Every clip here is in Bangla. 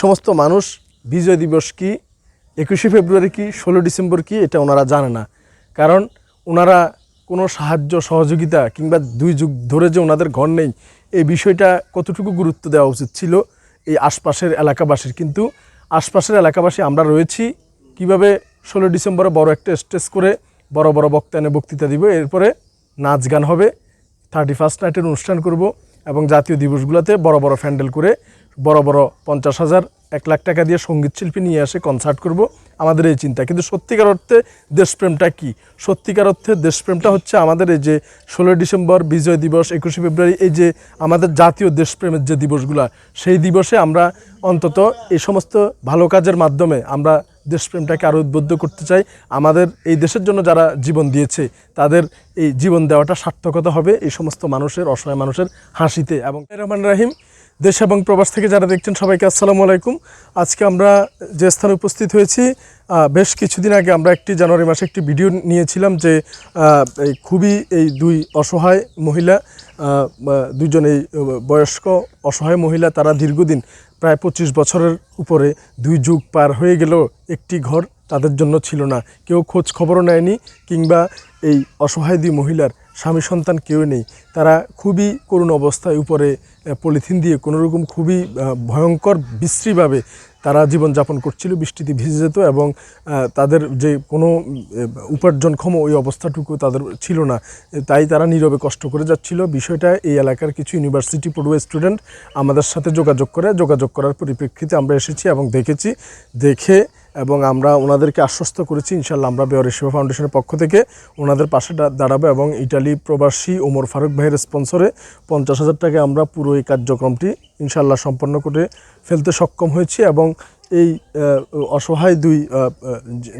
সমস্ত মানুষ বিজয় দিবস কি, 21শে ফেব্রুয়ারি কি, 16 ডিসেম্বর কি এটা ওনারা জানে না। কারণ ওনারা কোনো সাহায্য সহযোগিতা কিংবা 2 যুগ ধরে যে ওনাদের ঘর নেই, এই বিষয়টা কতটুকু গুরুত্ব দেওয়া উচিত ছিল এই আশপাশের এলাকাবাসীর। কিন্তু আশপাশের এলাকাবাসী আমরা রয়েছি কিভাবে 16 ডিসেম্বরে বড় একটা স্টেজ করে বড় বড় বক্তা এনে বক্তৃতা দিব, এরপরে নাচ গান হবে, 31st নাইটের অনুষ্ঠান করব এবং জাতীয় দিবসগুলোতে বড় বড় প্যান্ডেল করে বড় বড় 50,000 1 লাখ টাকা দিয়ে সঙ্গীত শিল্পী নিয়ে এসে কনসার্ট করব, আমাদের এই চিন্তা। কিন্তু সত্যিকার অর্থে দেশপ্রেমটা কি? সত্যিকার অর্থে দেশপ্রেমটা হচ্ছে আমাদের এই যে 16 ডিসেম্বর বিজয় দিবস, 21শে ফেব্রুয়ারি, এই যে আমাদের জাতীয় দেশপ্রেমের যে দিবসগুলো, সেই দিবসে আমরা অন্তত এই সমস্ত ভালো কাজের মাধ্যমে আমরা দেশপ্রেমটাকে আরও উদ্বুদ্ধ করতে চাই। আমাদের এই দেশের জন্য যারা জীবন দিয়েছে তাদের এই জীবন দেওয়াটা সার্থকতা হবে এই সমস্ত মানুষের, অসহায় মানুষের হাসিতে। এবং রহমান রাহিম, দেশ এবং প্রবাস থেকে যারা দেখছেন সবাইকে আসসালামু আলাইকুম। আজকে আমরা যে স্থানে উপস্থিত হয়েছি, বেশ কিছুদিন আগে আমরা জানুয়ারি মাসে একটি ভিডিও নিয়েছিলাম যে খুবই এই 2 অসহায় মহিলা, 2জন এই বয়স্ক অসহায় মহিলা, তারা দীর্ঘদিন প্রায় 25 বছরের উপরে 2 যুগ পার হয়ে গেলেও একটি ঘর তাদের জন্য ছিল না। কেউ খোঁজ খবরও নেয়নি, কিংবা এই অসহায় 2 মহিলার স্বামী সন্তান কেউ নেই। তারা খুবই করুণ অবস্থায় উপরে পলিথিন দিয়ে কোনোরকম খুবই ভয়ঙ্কর বিশ্রীভাবে তারা জীবনযাপন করছিল, বৃষ্টিতে ভিজে যেত এবং তাদের যে কোনো উপার্জনক্ষম ওই অবস্থাটুকু তাদের ছিল না, তাই তারা নীরবে কষ্ট করে যাচ্ছিল। বিষয়টা এই এলাকার কিছু ইউনিভার্সিটি পড়ুয়া স্টুডেন্ট আমাদের সাথে যোগাযোগ করার পরিপ্রেক্ষিতে আমরা এসেছি এবং দেখে এবং আমরা ওনাদেরকে আশ্বস্ত করেছি ইনশাল্লাহ আমরা বেওয়ারি সেবা ফাউন্ডেশনের পক্ষ থেকে ওনাদের পাশে দাঁড়াবো এবং ইটালি প্রবাসী ওমর ফারুক ভাইয়ের স্পন্সরে 50,000 টাকা আমরা পুরো এই কার্যক্রমটি ইনশাল্লাহ সম্পন্ন করে ফেলতে সক্ষম হয়েছি। এবং এই অসহায় 2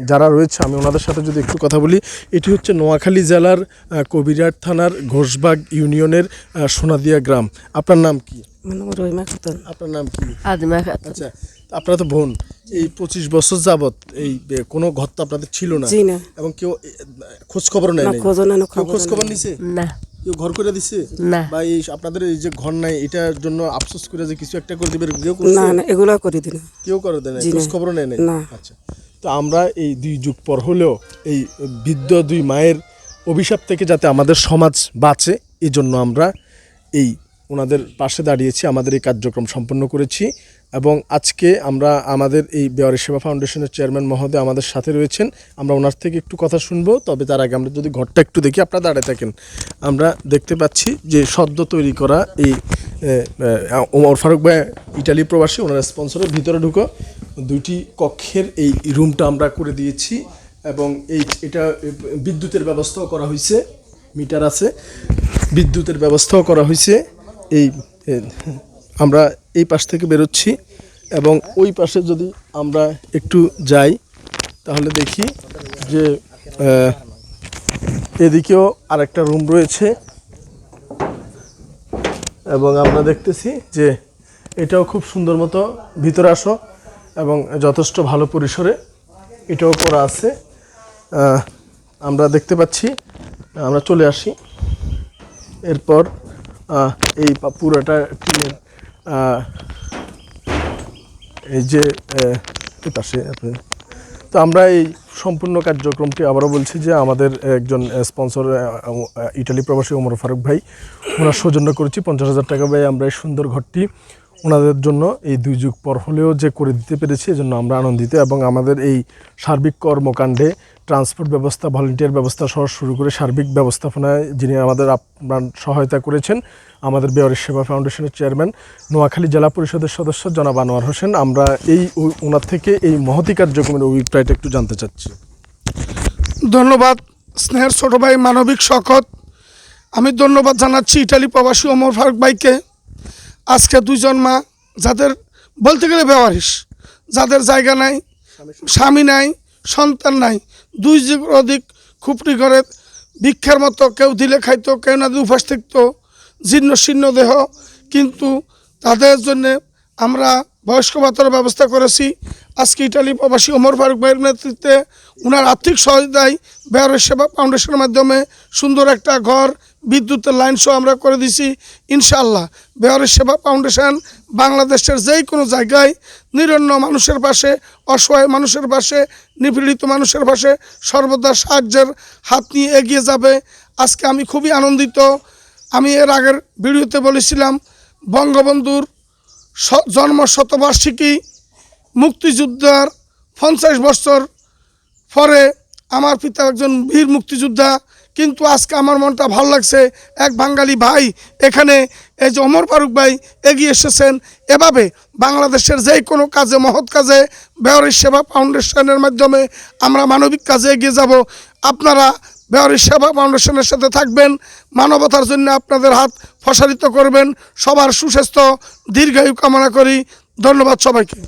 যারা রয়েছে, আমি ওনাদের সাথে যদি একটু কথা বলি। এটি হচ্ছে নোয়াখালী জেলার কবিরহাট থানার ঘোষবাগ ইউনিয়নের সোনাদিয়া গ্রাম। আপনার নাম কি? রহিমা খাতুন। আপনার নাম কি? আদিমা খাতুন। আচ্ছা, আপনারা তো বোন। এই 25 বছর যাবত এই কোনো ঘর তো আপনাদের ছিল না, এবং কেউ খোঁজ খবর নেয় না? খোঁজ খবর নিছে না? কেউ ঘর করে দিছে না? বা এই আপনাদের এই যে ঘর নাই এটার জন্য আফসোস করে যে কিছু একটা করে দিবে, কেউ করছে না? এগুলো করে দিন, কেউ করে দেয় না, খোঁজ খবর নেয় না। আচ্ছা, তো আমরা এই 2 যুগ পর হলেও এই বৃদ্ধ 2 মায়ের অভিশাপ থেকে যাতে আমাদের সমাজ বাঁচে, এই জন্য আমরা এই ওনাদের পাশে দাঁড়িয়েছি, আমাদের এই কার্যক্রম সম্পন্ন করেছি। এবং আজকে আমরা আমাদের এই বেওয়ারি সেবা ফাউন্ডেশনের চেয়ারম্যান মহোদয় আমাদের সাথে রয়েছেন, আমরা ওনার থেকে একটু কথা শুনবো। তবে তার আগে আমরা যদি ঘরটা একটু দেখি, আপনারা দাঁড়িয়ে থাকেন। আমরা দেখতে পাচ্ছি যে সদ্য তৈরি করা এই ওমর ফারুক ভাই ইটালি প্রবাসী, ওনার স্পন্সরের ভিতরে ঢুকো 2টি কক্ষের এই রুমটা আমরা করে দিয়েছি। এবং এটা বিদ্যুতের ব্যবস্থাও করা হয়েছে, মিটার আছে, বিদ্যুতের ব্যবস্থাও করা হয়েছে। এই আমরা এই পাশ থেকে বেরোচ্ছি এবং ওই পাশে যদি আমরা একটু যাই তাহলে দেখি যে এদিকেও আরেকটা রুম রয়েছে এবং আমরা দেখতেছি যে এটাও খুব সুন্দর মতো, ভিতরে আসো, এবং যথেষ্ট ভালো পরিসরে এটাও করা আছে। আমরা দেখতে পাচ্ছি, আমরা চলে আসি। এরপর এই পুরোটা টিনের এই যে পাশে আপনি, তো আমরা এই সম্পূর্ণ কার্যক্রমটি আবারও বলছি যে আমাদের একজন স্পন্সর ইটালি প্রবাসী ওমর ফারুক ভাই, ওনার সৌজন্য করেছি 50,000 টাকা ভাই আমরা এই সুন্দর ঘরটি ওনাদের জন্য এই 2 যুগ পর হলেও যে করে দিতে পেরেছি, এজন্য আমরা আনন্দিত। এবং আমাদের এই সার্বিক কর্মকাণ্ডে ট্রান্সপোর্ট ব্যবস্থা, ভলান্টিয়ার ব্যবস্থা সহ শুরু করে সার্বিক ব্যবস্থাপনায় যিনি আমাদের সহায়তা করেছেন, আমাদের বেওয়ারি সেবা ফাউন্ডেশনের চেয়ারম্যান, নোয়াখালী জেলা পরিষদের সদস্য জনাব আনোয়ার হোসেন। আমরা এই ওনার থেকে এই মহতি কার্যক্রমের অভিপ্রায়টা একটু জানতে চাচ্ছি। ধন্যবাদ স্নেহের ছোট ভাই মানবিক শকত। আমি ধন্যবাদ জানাচ্ছি ইটালি প্রবাসী ওমর ফারুক ভাইকে। আজকে 2জন মা, যাদের বলতে গেলে বেওয়ারিশ, যাদের জায়গা নাই, স্বামী নাই, সন্তান নাই, 2 যুগের অধিক খুপড়ি করে ভিক্ষার মতো কেউ দিলে খাইতো, কেউ না দিলে উপাস থাকতো, জীর্ণ শীর্ণ দেহ। কিন্তু তাদের জন্যে আমরা বয়স্ক ভাতার ব্যবস্থা করেছি। আজকে ইটালি প্রবাসী ওমর ফারুক ভাইয়ের নেতৃত্বে ওনার আর্থিক সহযোগিতায় বেওয়ারি সেবা ফাউন্ডেশনের মাধ্যমে সুন্দর একটা ঘর বিদ্যুতের লাইন সহ আমরা করে দিছি ইনশাআল্লাহ। বেহরের সেবা ফাউন্ডেশন বাংলাদেশের যেই কোনো জায়গায় নিরন্ন মানুষের পাশে, অসহায় মানুষের পাশে, নিপীড়িত মানুষের পাশে সর্বদা সাহায্যের হাত নিয়ে এগিয়ে যাবে। আজকে আমি খুবই আনন্দিত। আমি এর আগের ভিডিওতে বলেছিলাম বঙ্গবন্ধুর জন্ম শতবার্ষিকী, মুক্তিযোদ্ধার 50 বছর পরে আমার পিতা একজন বীর মুক্তিযোদ্ধা, কিন্তু আজকে আমার মনটা ভালো লাগছে এক বাঙালি ভাই এখানে এই যে ওমর ফারুক ভাই এগিয়ে এসেছেন। এভাবে বাংলাদেশের যেই কোনো কাজে, মহৎ কাজে বেহরের সেবা ফাউন্ডেশনের মাধ্যমে আমরা মানবিক কাজে এগিয়ে যাব। আপনারা বেহরের সেবা ফাউন্ডেশনের সাথে থাকবেন, মানবতার জন্য আপনাদের হাত প্রসারিত করবেন। সবার সুস্বাস্থ্য দীর্ঘায়ু কামনা করি। ধন্যবাদ সবাইকে।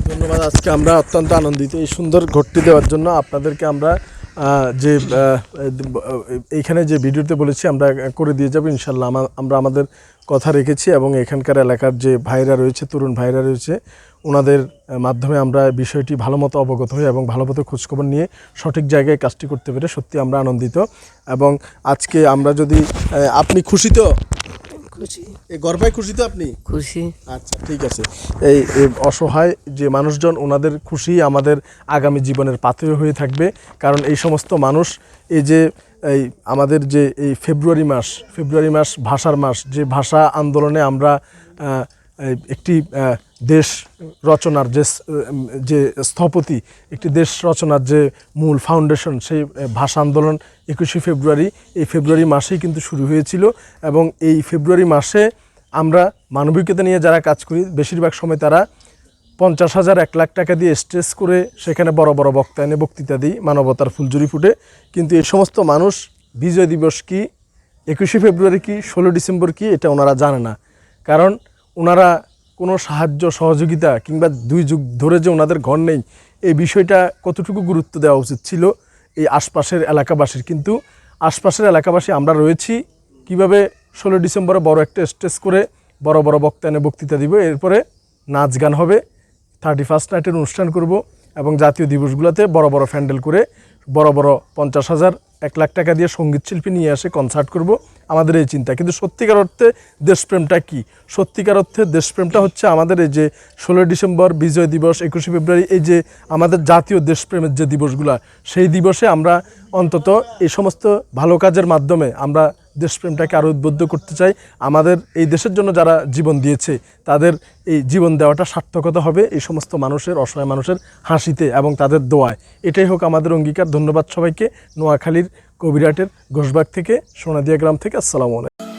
ধন্যবাদ। আজকে আমরা অত্যন্ত আনন্দিত এই সুন্দর ঘটটি দেওয়ার জন্য। আপনাদেরকে আমরা যে এইখানে যে ভিডিওতে বলেছি আমরা করে দিয়ে যাব ইনশাল্লাহ। আমরা আমাদের কথা রেখেছি এবং এখানকার এলাকার যে ভাইরা রয়েছে, তরুণ ভাইরা রয়েছে, ওনাদের মাধ্যমে আমরা বিষয়টি ভালো মতো অবগত হই এবং ভালো মতো খোঁজখবর নিয়ে সঠিক জায়গায় কাজটি করতে পেরে সত্যি আমরা আনন্দিত। এবং আজকে আমরা যদি আপনি খুশি তো? খুশি, এই গর্বায় খুশি তো আপনি? খুশি। আচ্ছা, ঠিক আছে। এই অসহায় যে মানুষজন, ওনাদের খুশি আমাদের আগামী জীবনের পাথেয় হয়ে থাকবে। কারণ এই সমস্ত মানুষ, এই যে এই আমাদের যে এই ফেব্রুয়ারি মাস ভাষার মাস, যে ভাষা আন্দোলনে আমরা একটি দেশ রচনার যে স্থপতি, একটি দেশ রচনার যে মূল ফাউন্ডেশন, সেই ভাষা আন্দোলন 21শে ফেব্রুয়ারি, এই ফেব্রুয়ারি মাসেই কিন্তু শুরু হয়েছিল। এবং এই ফেব্রুয়ারি মাসে আমরা মানবিকতা নিয়ে যারা কাজ করি, বেশিরভাগ সময় তারা 50,000 1 লাখ টাকা দিয়ে স্ট্রেস করে সেখানে বড় বড় বক্তা এনে বক্তৃতা দিই, মানবতার ফুলঝুরি ফুটে। কিন্তু এই সমস্ত মানুষ বিজয় দিবস কি, 21শে ফেব্রুয়ারি কি, 16 ডিসেম্বর কি, এটা ওনারা জানে না। কারণ ওনারা কোনো সাহায্য সহযোগিতা কিংবা 2 যুগ ধরে যে ওনাদের ঘর নেই, এই বিষয়টা কতটুকু গুরুত্ব দেওয়া উচিত ছিল এই আশপাশের এলাকাবাসীর। কিন্তু আশপাশের এলাকাবাসী আমরা রয়েছি কিভাবে 16 ডিসেম্বরে বড় একটা স্টেজ করে বড় বড় বক্তা এনে বক্তৃতা দিব, এরপরে নাচ গান হবে, 31st নাইটের অনুষ্ঠান করব এবং জাতীয় দিবসগুলোতে বড় বড় প্যান্ডেল করে বড় বড় 50,000 1 লাখ টাকা দিয়ে সঙ্গীত শিল্পী নিয়ে এসে কনসার্ট করব, আমাদের এই চিন্তা। কিন্তু সত্যিকার অর্থে দেশপ্রেমটা কি? সত্যিকার অর্থে দেশপ্রেমটা হচ্ছে আমাদের এই যে 16 ডিসেম্বর বিজয় দিবস, 21শে ফেব্রুয়ারি, এই যে আমাদের জাতীয় দেশপ্রেমের যে দিবসগুলো, সেই দিবসে আমরা অন্তত এই সমস্ত ভালো কাজের মাধ্যমে আমরা দেশপ্রেমটাকে আরও উদ্বুদ্ধ করতে চাই। আমাদের এই দেশের জন্য যারা জীবন দিয়েছে তাদের এই জীবন দেওয়াটা সার্থকতা হবে এই সমস্ত মানুষের, অসহায় মানুষের হাসিতে এবং তাদের দোয়ায়। এটাই হোক আমাদের অঙ্গীকার। ধন্যবাদ সবাইকে। নোয়াখালীর কবিরহাটের ঘোষবাগ থেকে, সোনাদিয়া গ্রাম থেকে। আসসালামু আলাইকুম।